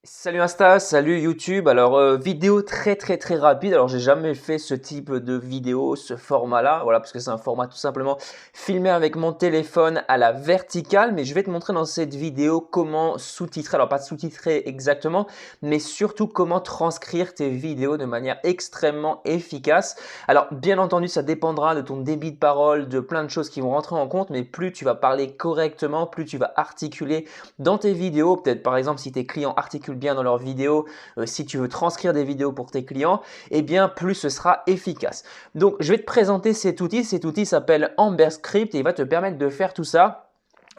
Salut Insta, salut YouTube. Alors vidéo très rapide. Alors j'ai jamais fait ce type de vidéo, ce format-là, voilà, parce que c'est un format tout simplement filmé avec mon téléphone à la verticale. Mais je vais te montrer dans cette vidéo comment sous-titrer. Alors pas sous-titrer exactement, mais surtout comment transcrire tes vidéos de manière extrêmement efficace. Alors bien entendu, ça dépendra de ton débit de parole, de plein de choses qui vont rentrer en compte. Mais plus tu vas parler correctement, plus tu vas articuler dans tes vidéos. Peut-être par exemple si tes clients articulent bien dans leurs vidéos, si tu veux transcrire des vidéos pour tes clients, eh bien plus ce sera efficace. Donc je vais te présenter cet outil. Cet outil s'appelle Amber Script et il va te permettre de faire tout ça.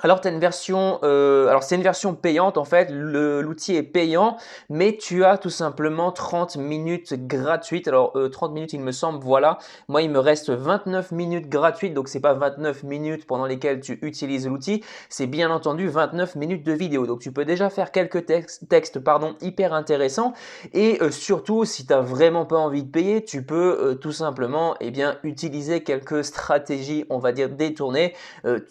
Alors, tu as une version, alors c'est une version payante en fait, l'outil est payant, mais tu as tout simplement 30 minutes gratuites. Alors 30 minutes il me semble, voilà. Moi il me reste 29 minutes gratuites, donc c'est pas 29 minutes pendant lesquelles tu utilises l'outil, c'est bien entendu 29 minutes de vidéo. Donc tu peux déjà faire quelques textes hyper intéressants et surtout si tu n'as vraiment pas envie de payer, tu peux tout simplement utiliser quelques stratégies, on va dire détournées.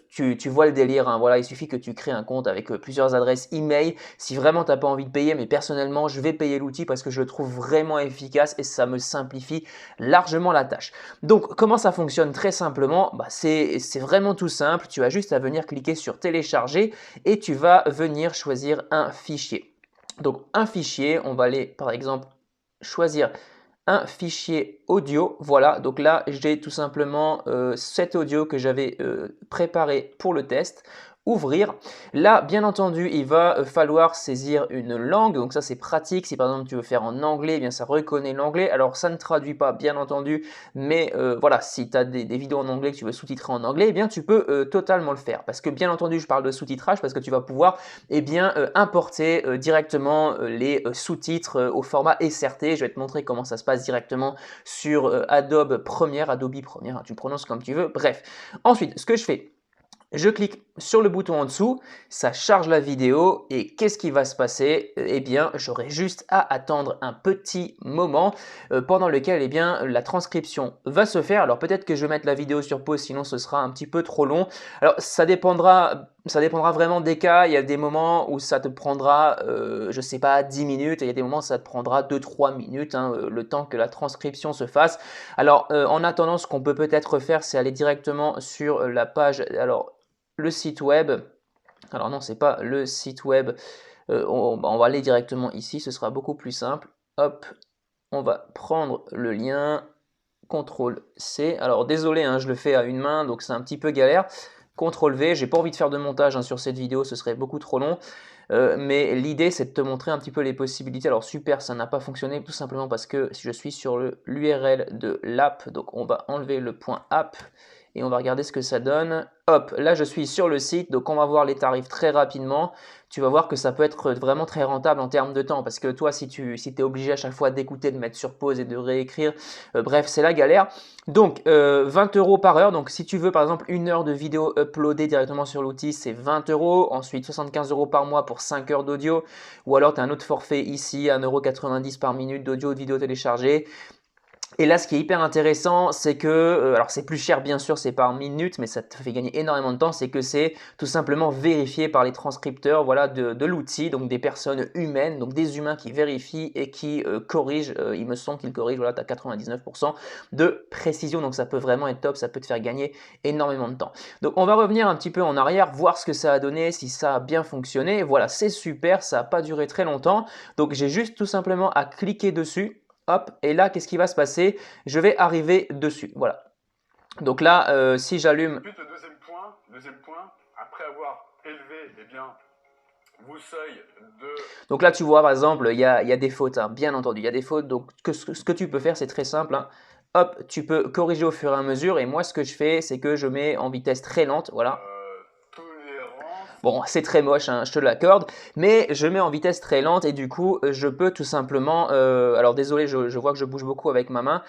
Tu vois le délire, hein, voilà, il suffit que tu crées un compte avec plusieurs adresses email. Si vraiment tu n'as pas envie de payer, mais personnellement, je vais payer l'outil parce que je le trouve vraiment efficace et ça me simplifie largement la tâche. Donc, comment ça fonctionne? Très simplement, c'est vraiment tout simple. Tu as juste à venir cliquer sur télécharger et tu vas venir choisir un fichier. Donc, un fichier, on va aller par exemple choisir un fichier audio. Voilà, donc là, j'ai tout simplement cet audio que j'avais préparé pour le test. Ouvrir. Là, bien entendu, il va falloir saisir une langue. Donc ça, c'est pratique. Si par exemple, tu veux faire en anglais, eh bien ça reconnaît l'anglais. Alors, ça ne traduit pas, bien entendu. Mais voilà, si tu as des vidéos en anglais que tu veux sous-titrer en anglais, eh bien tu peux totalement le faire. Parce que bien entendu, je parle de sous-titrage parce que tu vas pouvoir importer directement les sous-titres au format SRT. Je vais te montrer comment ça se passe directement sur Adobe Premiere, hein, tu le prononces comme tu veux. Bref, ensuite, ce que je fais, je clique sur le bouton en dessous, ça charge la vidéo et qu'est-ce qui va se passer? Eh bien, j'aurai juste à attendre un petit moment pendant lequel la transcription va se faire. Alors peut-être que je vais mettre la vidéo sur pause, sinon ce sera un petit peu trop long. Alors ça dépendra vraiment des cas. Il y a des moments où ça te prendra, je ne sais pas, 10 minutes et il y a des moments où ça te prendra 2-3 minutes, hein, le temps que la transcription se fasse. Alors en attendant, ce qu'on peut peut-être faire, c'est aller directement sur la page, alors le site web. Alors non, c'est pas le site web. On va aller directement ici, ce sera beaucoup plus simple. Hop, on va prendre le lien, CTRL C. Alors désolé, hein, je le fais à une main, donc c'est un petit peu galère. CTRL V, j'ai pas envie de faire de montage hein, sur cette vidéo, ce serait beaucoup trop long. Mais l'idée, c'est de te montrer un petit peu les possibilités. Alors super, ça n'a pas fonctionné tout simplement parce que si je suis sur l'URL de l'app, donc on va enlever le point app et on va regarder ce que ça donne. Hop, là je suis sur le site, donc on va voir les tarifs très rapidement. Tu vas voir que ça peut être vraiment très rentable en termes de temps parce que toi, si tu es obligé à chaque fois d'écouter, de mettre sur pause et de réécrire, bref, c'est la galère. Donc 20 € par heure. Donc si tu veux par exemple une heure de vidéo uploadée directement sur l'outil, c'est 20 €. Ensuite 75 € par mois pour 5 heures d'audio. Ou alors tu as un autre forfait ici, 1,90 € par minute d'audio ou de vidéo téléchargée. Et là, ce qui est hyper intéressant, c'est que, alors c'est plus cher bien sûr, c'est par minute, mais ça te fait gagner énormément de temps, c'est que c'est tout simplement vérifié par les transcripteurs voilà, de l'outil, donc des personnes humaines, donc des humains qui vérifient et qui corrigent, il me semble qu'ils corrigent, voilà, tu as 99% de précision, donc ça peut vraiment être top, ça peut te faire gagner énormément de temps. Donc on va revenir un petit peu en arrière, voir ce que ça a donné, si ça a bien fonctionné, voilà, c'est super, ça n'a pas duré très longtemps, donc j'ai juste tout simplement à cliquer dessus. Hop, et là, qu'est-ce qui va se passer? Je vais arriver dessus, voilà. Donc là, si j'allume… Ensuite, le deuxième point, après avoir élevé vos seuils de… Donc là, tu vois, par exemple, il y a des fautes, hein, bien entendu, il y a des fautes. Donc ce que tu peux faire, c'est très simple, hein. Hop, tu peux corriger au fur et à mesure. Et moi, ce que je fais, c'est que je mets en vitesse très lente, voilà. tolérance. Bon, c'est très moche, hein, je te l'accorde, mais je mets en vitesse très lente et du coup, je peux tout simplement… alors désolé, je vois que je bouge beaucoup avec ma main,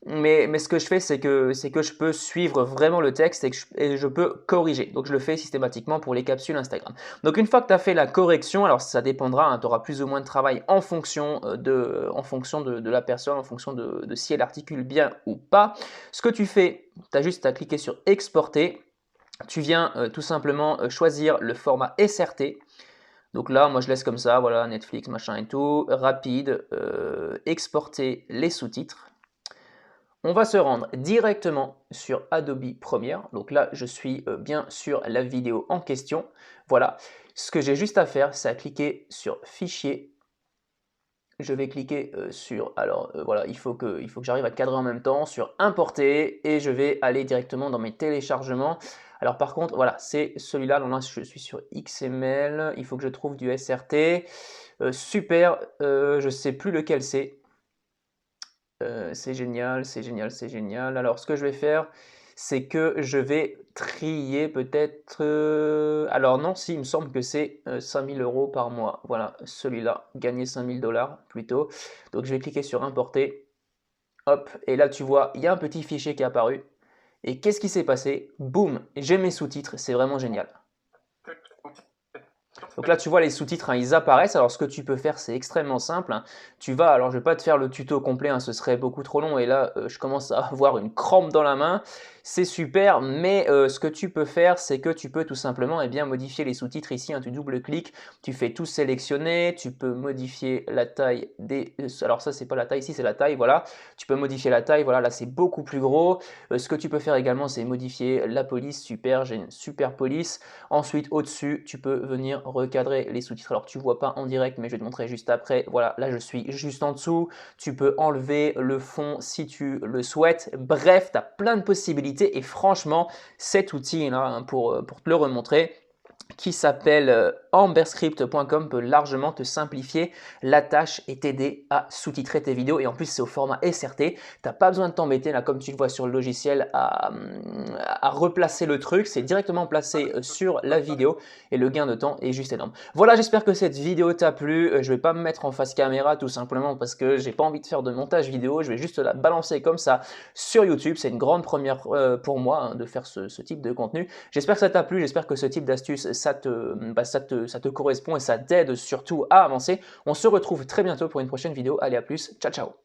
mais ce que je fais, c'est que je peux suivre vraiment le texte et je peux corriger. Donc, je le fais systématiquement pour les capsules Instagram. Donc, une fois que tu as fait la correction, alors ça dépendra, hein, tu auras plus ou moins de travail en fonction de la personne, en fonction de si elle articule bien ou pas. Ce que tu fais, tu as juste à cliquer sur exporter. Tu viens tout simplement choisir le format SRT. Donc là, moi je laisse comme ça, voilà, Netflix, machin et tout, rapide, exporter les sous-titres. On va se rendre directement sur Adobe Premiere. Donc là, je suis bien sur la vidéo en question. Voilà. Ce que j'ai juste à faire, c'est à cliquer sur Fichier. Je vais cliquer sur, alors voilà, il faut que j'arrive à cadrer en même temps, sur Importer, et je vais aller directement dans mes téléchargements. Alors par contre, voilà, c'est celui-là. Donc là, je suis sur XML. Il faut que je trouve du SRT. Super, je ne sais plus lequel c'est. C'est génial, c'est génial, c'est génial. Alors, ce que je vais faire, c'est que je vais trier peut-être. Alors, non, si, il me semble que c'est 5000 € par mois. Voilà, celui-là, gagner 5000 dollars plutôt. Donc, je vais cliquer sur Importer. Hop, et là, tu vois, il y a un petit fichier qui est apparu. Et qu'est-ce qui s'est passé? Boum, j'ai mes sous-titres, c'est vraiment génial. Donc là, tu vois les sous-titres, hein, ils apparaissent. Alors, ce que tu peux faire, c'est extrêmement simple, hein. Tu vas, alors je ne vais pas te faire le tuto complet, hein, ce serait beaucoup trop long. Et là, je commence à avoir une crampe dans la main. C'est super, mais ce que tu peux faire, c'est que tu peux tout simplement bien, modifier les sous-titres ici, hein. Tu double-cliques, tu fais tout sélectionner, tu peux modifier la taille des... alors ça, c'est pas la taille, ici c'est la taille, voilà. Tu peux modifier la taille, voilà, là c'est beaucoup plus gros. Ce que tu peux faire également, c'est modifier la police. Super, j'ai une super police. Ensuite, au-dessus, tu peux venir recadrer les sous-titres. Alors, tu ne vois pas en direct, mais je vais te montrer juste après. Voilà, là, je suis juste en dessous. Tu peux enlever le fond si tu le souhaites. Bref, tu as plein de possibilités et franchement, cet outil-là, hein, pour te le remontrer, qui s'appelle amberscript.com, peut largement te simplifier la tâche et t'aider à sous-titrer tes vidéos. Et en plus, c'est au format SRT. Tu n'as pas besoin de t'embêter, là, comme tu le vois sur le logiciel, à replacer le truc. C'est directement placé sur la vidéo et le gain de temps est juste énorme. Voilà, j'espère que cette vidéo t'a plu. Je ne vais pas me mettre en face caméra tout simplement parce que j'ai pas envie de faire de montage vidéo. Je vais juste la balancer comme ça sur YouTube. C'est une grande première pour moi, hein, de faire ce type de contenu. J'espère que ça t'a plu. J'espère que ce type d'astuce, ça te correspond et ça t'aide surtout à avancer. On se retrouve très bientôt pour une prochaine vidéo. Allez, à plus. Ciao, ciao.